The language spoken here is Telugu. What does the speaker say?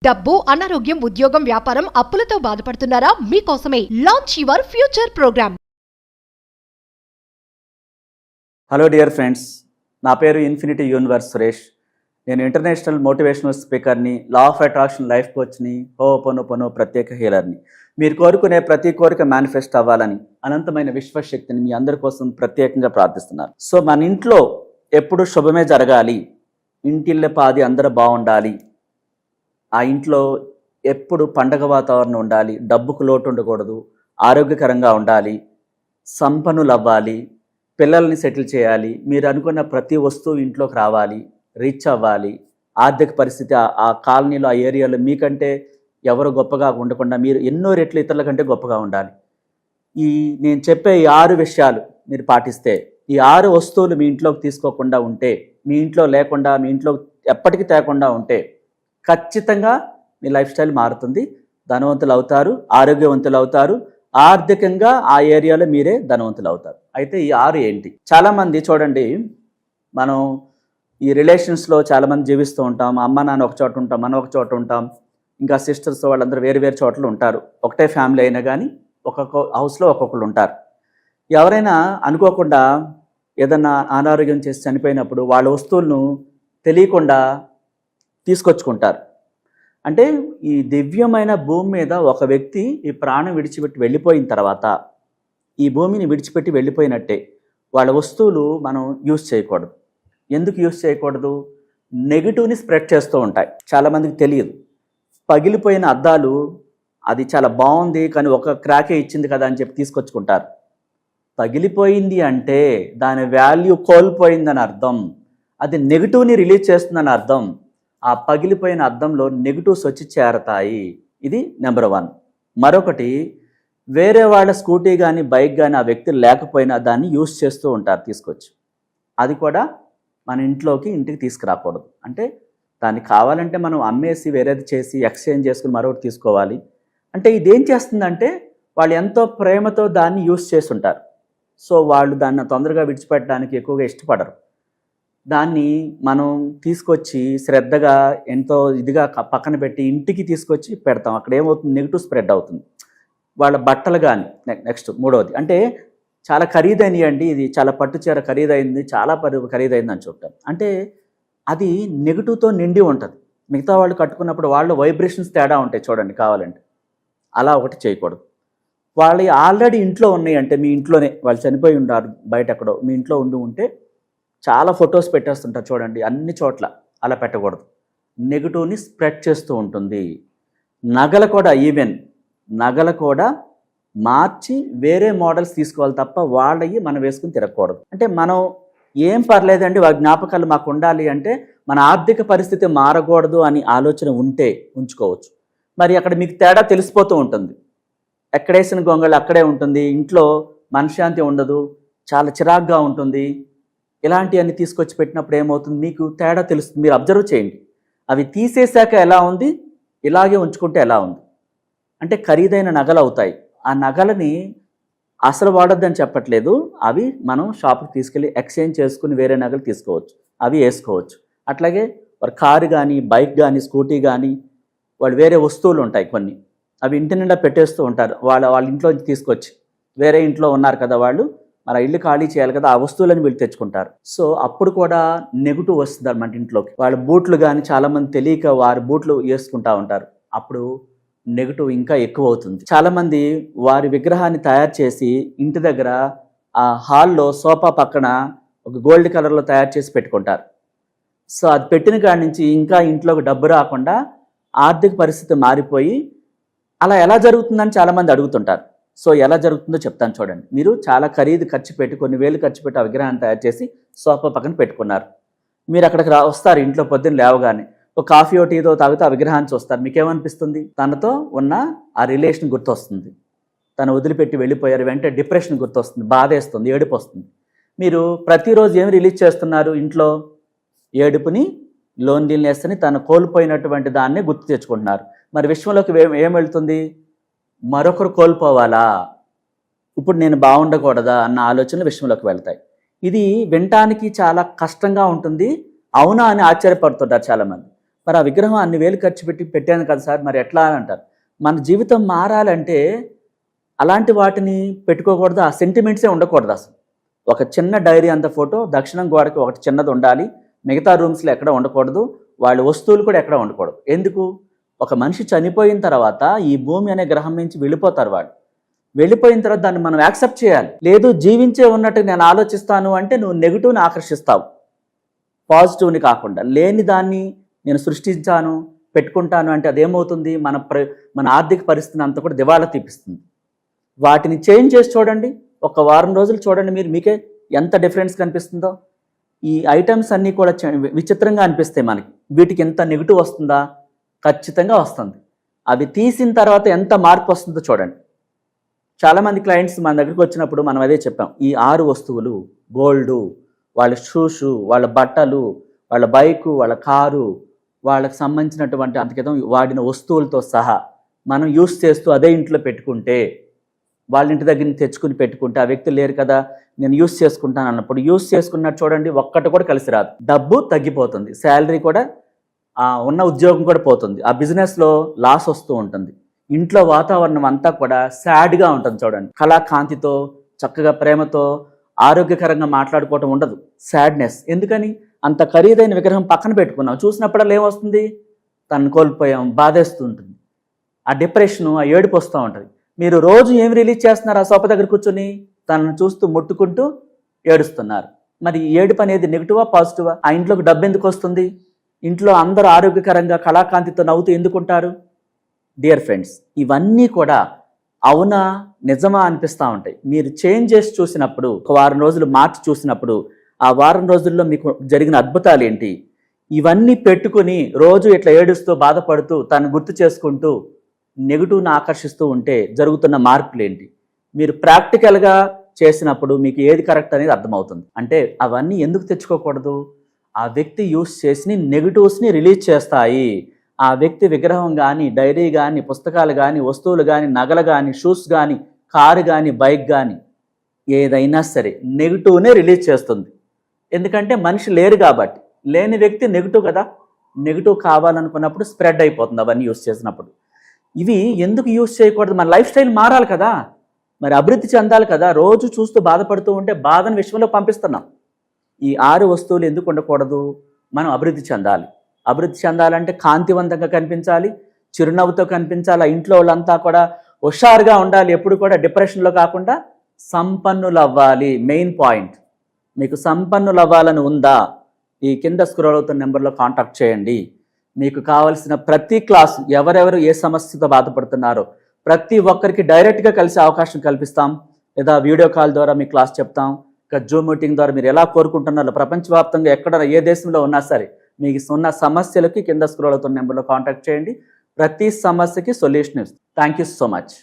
డబ్బు, అనారోగ్యం, ఉద్యోగం, వ్యాపారం, అప్పులతో బాధపడుతున్నారా? మీకోసమే launch your future programme. Hello dear friends, నా పేరు ఇన్ఫినిటీ యూనివర్స్ సురేష్. నేను ఇంటర్నేషనల్ మోటివేషనల్ స్పీకర్ని, లా ఆఫ్ అట్రాక్షన్ లైఫ్ కోచ్ని, హోపోనోపోనో ప్రత్యేక హీలర్ని. మీరు కోరుకునే ప్రతి కోరిక మేనిఫెస్ట్ అవ్వాలని అనంతమైన విశ్వశక్తిని మీ అందరి కోసం ప్రత్యేకంగా ప్రార్థిస్తున్నాను. సో మన ఇంట్లో ఎప్పుడు శుభమే జరగాలి, ఇంటిల్లే పాది అందరూ బాగుండాలి, ఆ ఇంట్లో ఎప్పుడు పండగ వాతావరణం ఉండాలి, డబ్బుకు లోటు ఉండకూడదు, ఆరోగ్యకరంగా ఉండాలి, సంపన్నులు అవ్వాలి, పిల్లల్ని సెటిల్ చేయాలి, మీరు అనుకున్న ప్రతి వస్తువు ఇంట్లోకి రావాలి, రిచ్ అవ్వాలి, ఆర్థిక పరిస్థితి ఆ కాలనీలో, ఆ ఏరియాలో మీకంటే ఎవరు గొప్పగా ఉండకుండా మీరు ఎన్నో రెట్లు ఇతరుల కంటే గొప్పగా ఉండాలి. నేను చెప్పే ఈ 6 విషయాలు మీరు పాటిస్తే, ఈ 6 వస్తువులు మీ ఇంట్లోకి తీసుకోకుండా ఉంటే, మీ ఇంట్లో లేకుండా, మీ ఇంట్లో ఎప్పటికీ తేకుండా ఉంటే ఖచ్చితంగా మీ లైఫ్ స్టైల్ మారుతుంది. ధనవంతులు అవుతారు, ఆరోగ్యవంతులు అవుతారు, ఆర్థికంగా ఆ ఏరియాలో మీరే ధనవంతులు అవుతారు. అయితే ఈ 6 ఏంటి? చాలామంది చూడండి, మనం ఈ రిలేషన్స్లో చాలామంది జీవిస్తూ ఉంటాం. అమ్మ నాన్న ఒక చోట ఉంటాం, మనం ఒక చోట ఉంటాం, ఇంకా సిస్టర్స్ వాళ్ళందరూ వేరు వేరు చోట్ల ఉంటారు. ఒకటే ఫ్యామిలీ అయినా కానీ ఒక్కొక్క హౌస్లో ఒక్కొక్కరు ఉంటారు. ఎవరైనా అనుకోకుండా ఏదన్నా అనారోగ్యం చేసి చనిపోయినప్పుడు వాళ్ళ వస్తువులను తెలియకుండా తీసుకొచ్చుకుంటారు. అంటే ఈ దివ్యమైన భూమి మీద ఒక వ్యక్తి ఈ ప్రాణం విడిచిపెట్టి వెళ్ళిపోయిన తర్వాత, ఈ భూమిని విడిచిపెట్టి వెళ్ళిపోయినట్టే వాళ్ళ వస్తువులు మనం యూజ్ చేయకూడదు. ఎందుకు యూజ్ చేయకూడదు? నెగిటివ్ని స్ప్రెడ్ చేస్తూ ఉంటాయి. చాలామందికి తెలియదు. పగిలిపోయిన అద్దాలు, అది చాలా బాగుంది కానీ ఒక క్రాకే ఇచ్చింది కదా అని చెప్పి తీసుకొచ్చుకుంటారు. పగిలిపోయింది అంటే దాని వాల్యూ కోల్పోయిందని అర్థం. అది నెగిటివ్ని రిలీజ్ చేస్తుందని అర్థం. ఆ పగిలిపోయిన అద్దంలో నెగిటివ్స్ వచ్చి చేరతాయి. ఇది నెంబర్ 1. మరొకటి, వేరే వాళ్ళ స్కూటీ కానీ బైక్ కానీ ఆ వ్యక్తి లేకపోయినా దాన్ని యూజ్ చేస్తూ ఉంటారు తీసుకొచ్చి. అది కూడా మన ఇంటికి తీసుకురాకూడదు. అంటే దాన్ని కావాలంటే మనం అమ్మేసి వేరేది చేసి ఎక్స్చేంజ్ చేసుకుని మరొకటి తీసుకోవాలి. అంటే ఇదేం చేస్తుందంటే వాళ్ళు ఎంతో ప్రేమతో దాన్ని యూజ్ చేస్తుంటారు. సో వాళ్ళు దాన్ని తొందరగా విడిచిపెట్టడానికి ఎక్కువగా ఇష్టపడరు. దాన్ని మనం తీసుకొచ్చి శ్రద్ధగా ఎంతో ఇదిగా పక్కన పెట్టి ఇంటికి తీసుకొచ్చి పెడతాం. అక్కడ ఏమవుతుంది? నెగిటివ్ స్ప్రెడ్ అవుతుంది. వాళ్ళ బట్టలు కానీ. నెక్స్ట్ 3వది, అంటే చాలా ఖరీదైనవి అండి, ఇది చాలా పట్టు చీర ఖరీదైంది, చాలా ఖరీదైంది అని చెప్తారు. అంటే అది నెగిటివ్తో నిండి ఉంటుంది. మిగతా వాళ్ళు కట్టుకున్నప్పుడు వాళ్ళ వైబ్రేషన్స్ తేడా ఉంటాయి చూడండి. కావాలంటే అలా ఒకటి చేయకూడదు. వాళ్ళు ఆల్రెడీ ఇంట్లో ఉన్నాయి అంటే, మీ ఇంట్లోనే వాళ్ళు చనిపోయి ఉంటారు, బయట ఎక్కడో మీ ఇంట్లో ఉంటే చాలా ఫొటోస్ పెట్టేస్తుంటారు చూడండి, అన్ని చోట్ల. అలా పెట్టకూడదు. నెగిటివ్ని స్ప్రెడ్ చేస్తూ ఉంటుంది. నగలు కూడా ఈవెన్ నగలు కూడా మార్చి వేరే మోడల్స్ తీసుకోవాలి తప్ప వాళ్ళవి మనం వేసుకుని తిరగకూడదు. అంటే మనం ఏం పర్లేదండి, వాళ్ళ జ్ఞాపకాలు మాకు ఉండాలి అంటే మన ఆర్థిక పరిస్థితి మారకూడదు అని ఆలోచన ఉంటే ఉంచుకోవచ్చు. మరి అక్కడ మీకు తేడా తెలిసిపోతూ ఉంటుంది. ఎక్కడేసిన గొంగళి అక్కడే ఉంటుంది, ఇంట్లో మనశ్శాంతి ఉండదు, చాలా చిరాగ్గా ఉంటుంది. ఇలాంటివన్నీ తీసుకొచ్చి పెట్టినప్పుడు ఏమవుతుంది? మీకు తేడా తెలుస్తుంది. మీరు అబ్జర్వ్ చేయండి. అవి తీసేశాక ఎలా ఉంది, ఇలాగే ఉంచుకుంటే ఎలా ఉంది. అంటే ఖరీదైన నగలు అవుతాయి. ఆ నగలని అసలు వాడొద్దని చెప్పట్లేదు. అవి మనం షాప్కి తీసుకెళ్ళి ఎక్స్చేంజ్ చేసుకుని వేరే నగలు తీసుకోవచ్చు, అవి వేసుకోవచ్చు. అట్లాగే వారి కారు కానీ, బైక్ కానీ, స్కూటీ కానీ, వాళ్ళు వేరే వస్తువులు ఉంటాయి కొన్ని, అవి ఇంటి నిండా పెట్టేస్తూ ఉంటారు. వాళ్ళ ఇంట్లో తీసుకొచ్చి, వేరే ఇంట్లో ఉన్నారు కదా వాళ్ళు, మన ఇల్లు ఖాళీ చేయాలి కదా, ఆ వస్తువులను వీళ్ళు తెచ్చుకుంటారు. సో అప్పుడు కూడా నెగిటివ్ వస్తుంది అన్నమాట ఇంట్లోకి. వాళ్ళ బూట్లు కానీ, చాలామంది తెలియక వారి బూట్లు వేసుకుంటూ ఉంటారు. అప్పుడు నెగిటివ్ ఇంకా ఎక్కువ అవుతుంది. చాలామంది వారి విగ్రహాన్ని తయారు చేసి ఇంటి దగ్గర ఆ హాల్లో సోఫా పక్కన ఒక గోల్డ్ కలర్లో తయారు చేసి పెట్టుకుంటారు. సో అది పెట్టిన కాడి నుంచి ఇంకా ఇంట్లోకి డబ్బు రాకుండా ఆర్థిక పరిస్థితి మారిపోయి, అలా ఎలా జరుగుతుందని చాలామంది అడుగుతుంటారు. సో ఎలా జరుగుతుందో చెప్తాను చూడండి. మీరు చాలా ఖర్చు పెట్టి, కొన్ని వేలు ఖర్చు పెట్టి ఆ విగ్రహాన్ని తయారు చేసి సోఫా పక్కన పెట్టుకున్నారు. మీరు అక్కడికి వస్తారు ఇంట్లో పొద్దున్న లేవగానే, ఒక కాఫీ టీతో తాగితే ఆ విగ్రహాన్ని చూస్తారు. మీకేమనిపిస్తుంది? తనతో ఉన్న ఆ రిలేషన్ గుర్తొస్తుంది. తను వదిలిపెట్టి వెళ్ళిపోయారు, వెంటనే డిప్రెషన్ గుర్తొస్తుంది, బాధేస్తుంది, ఏడుపు వస్తుంది. మీరు ప్రతిరోజు ఏమి రిలీజ్ చేస్తున్నారు? ఇంట్లో ఏడుపుని, లోన్లీనెస్ని, తను కోల్పోయినటువంటి దాన్ని గుర్తు తెచ్చుకుంటున్నారు. మరి విశ్వంలోకి ఏం వెళ్తుంది? మరొకరు కోల్పోవాలా, ఇప్పుడు నేను బాగుండకూడదా అన్న ఆలోచనలు విశ్వంలోకి వెళ్తాయి. ఇది వినటానికి చాలా కష్టంగా ఉంటుంది. అవునా అని ఆశ్చర్యపడుతుంటారు చాలామంది. మరి ఆ విగ్రహం అన్ని వేలు ఖర్చు పెట్టాను కదా సార్, మరి ఎట్లా అని అంటారు. మన జీవితం మారాలంటే అలాంటి వాటిని పెట్టుకోకూడదు, ఆ సెంటిమెంట్సే ఉండకూడదు అసలు. ఒక చిన్న డైరీ అంత ఫోటో దక్షిణం గోడకి ఒకటి చిన్నది ఉండాలి, మిగతా రూమ్స్లో ఎక్కడ ఉండకూడదు, వాళ్ళ వస్తువులు కూడా ఎక్కడ ఉండకూడదు. ఎందుకు? ఒక మనిషి చనిపోయిన తర్వాత ఈ భూమి అనే గ్రహం నుంచి వెళ్ళిపోతారు. వాళ్ళు వెళ్ళిపోయిన తర్వాత దాన్ని మనం యాక్సెప్ట్ చేయాలి. లేదు జీవించే ఉన్నట్టు నేను ఆలోచిస్తాను అంటే నువ్వు నెగిటివ్ని ఆకర్షిస్తావు, పాజిటివ్ని కాకుండా. లేని దాన్ని నేను సృష్టించాను పెట్టుకుంటాను అంటే అదేమవుతుంది, మన ఆర్థిక పరిస్థితిని అంతా కూడా దివాళా తీపిస్తుంది. వాటిని చేంజ్ చేసి చూడండి, ఒక వారం రోజులు చూడండి, మీకే ఎంత డిఫరెన్స్ కనిపిస్తుందో. ఈ ఐటమ్స్ అన్నీ కూడా విచిత్రంగా అనిపిస్తాయి మనకి. వీటికి ఎంత నెగిటివ్ వస్తుందా? ఖచ్చితంగా వస్తుంది. అవి తీసిన తర్వాత ఎంత మార్పు వస్తుందో చూడండి. చాలామంది క్లయింట్స్ మన దగ్గరికి వచ్చినప్పుడు మనం అదే చెప్పాం, ఈ 6 వస్తువులు, గోల్డు, వాళ్ళ షూషు, వాళ్ళ బట్టలు, వాళ్ళ బైకు, వాళ్ళ కారు, వాళ్ళకి సంబంధించినటువంటి అంతకితం వాడిన వస్తువులతో సహా మనం యూస్ చేస్తూ అదే ఇంట్లో పెట్టుకుంటే, వాళ్ళ ఇంటి దగ్గర నుంచి తెచ్చుకుని పెట్టుకుంటే, ఆ వ్యక్తి లేరు కదా నేను యూస్ చేసుకుంటాను అన్నప్పుడు యూస్ చేసుకున్నట్టు చూడండి, ఒక్కటి కూడా కలిసి రాదు. డబ్బు తగ్గిపోతుంది, శాలరీ కూడా, ఉన్న ఉద్యోగం కూడా పోతుంది, ఆ బిజినెస్లో లాస్ వస్తూ ఉంటుంది. ఇంట్లో వాతావరణం అంతా కూడా సాడ్గా ఉంటుంది చూడండి. కళాకాంతితో చక్కగా ప్రేమతో ఆరోగ్యకరంగా మాట్లాడుకోవటం ఉండదు, సాడ్నెస్. ఎందుకని? అంత ఖరీదైన విగ్రహం పక్కన పెట్టుకున్నాం, చూసినప్పుడల్లా ఏమొస్తుంది, తనను కోల్పోయాం, బాధేస్తూ ఉంటుంది, ఆ డిప్రెషను, ఆ ఏడుపు వస్తూ ఉంటుంది. మీరు రోజు ఏమి రిలీజ్ చేస్తున్నారు? ఆ సోఫా దగ్గర కూర్చొని తనను చూస్తూ ముట్టుకుంటూ ఏడుస్తున్నారు. మరి ఏడుపు అనేది నెగిటివా పాజిటివా? ఆ ఇంట్లోకి డబ్బు ఎందుకు వస్తుంది? ఇంట్లో అందరూ ఆరోగ్యకరంగా కళాకాంతితో నవ్వుతూ ఎందుకుంటారు? డియర్ ఫ్రెండ్స్, ఇవన్నీ కూడా అవునా నిజమా అనిపిస్తూ ఉంటాయి. మీరు చేంజ్ చేసి చూసినప్పుడు, ఒక వారం రోజులు మార్చి చూసినప్పుడు, ఆ వారం రోజుల్లో మీకు జరిగిన అద్భుతాలు ఏంటి? ఇవన్నీ పెట్టుకుని రోజు ఇట్లా ఏడుస్తూ బాధపడుతూ తను గుర్తు చేసుకుంటూ నెగిటివ్ని ఆకర్షిస్తూ ఉంటే జరుగుతున్న మార్పులు ఏంటి? మీరు ప్రాక్టికల్గా చేసినప్పుడు మీకు ఏది కరెక్ట్ అనేది అర్థమవుతుంది. అంటే అవన్నీ ఎందుకు తెచ్చుకోకూడదు? ఆ వ్యక్తి యూస్ చేసి నెగిటివ్స్ని రిలీజ్ చేస్తాయి. ఆ వ్యక్తి విగ్రహం కానీ, డైరీ కానీ, పుస్తకాలు కానీ, వస్తువులు కానీ, నగలు కానీ, షూస్ కానీ, కారు కానీ, బైక్ కానీ, ఏదైనా సరే నెగిటివ్నే రిలీజ్ చేస్తుంది. ఎందుకంటే మనిషి లేరు కాబట్టి. లేని వ్యక్తి నెగిటివ్ కదా, నెగిటివ్ కావాలనుకున్నప్పుడు స్ప్రెడ్ అయిపోతుంది అవన్నీ యూస్ చేసినప్పుడు. ఇవి ఎందుకు యూస్ చేయకూడదు? మన లైఫ్ స్టైల్ మారాలి కదా, మరి అభివృద్ధి చెందాలి కదా. రోజు చూస్తూ బాధపడుతూ ఉంటే బాధను విశ్వంలో పంపిస్తున్నాం. ఈ 6 వస్తువులు ఎందుకు ఉండకూడదు? మనం అభివృద్ధి చెందాలి. అభివృద్ధి చెందాలంటే కాంతివంతంగా కనిపించాలి, చిరునవ్వుతో కనిపించాలి, ఆ ఇంట్లో వాళ్ళంతా కూడా హుషారుగా ఉండాలి, ఎప్పుడు కూడా డిప్రెషన్లో కాకుండా సంపన్నులు అవ్వాలి. Main point. మీకు సంపన్నులు అవ్వాలని ఉందా? ఈ కింద స్క్రోల్ అవుతున్న నెంబర్లో కాంటాక్ట్ చేయండి. మీకు కావలసిన ప్రతి క్లాసు, ఎవరెవరు ఏ సమస్యతో బాధపడుతున్నారో ప్రతి ఒక్కరికి డైరెక్ట్గా కలిసే అవకాశం కల్పిస్తాం, లేదా వీడియో కాల్ ద్వారా మీ క్లాస్ చెప్తాం. ఇంకా జూమ్ మీటింగ్ ద్వారా మీరు ఎలా కోరుకుంటున్నారో, ప్రపంచవ్యాప్తంగా ఎక్కడ ఏ దేశంలో ఉన్నా సరే మీకు ఉన్న సమస్యలకి కింద స్క్రోల్ అవుతున్న నెంబర్లో కాంటాక్ట్ చేయండి. ప్రతి సమస్యకి సొల్యూషన్ ఇస్తాం. Thank you so much.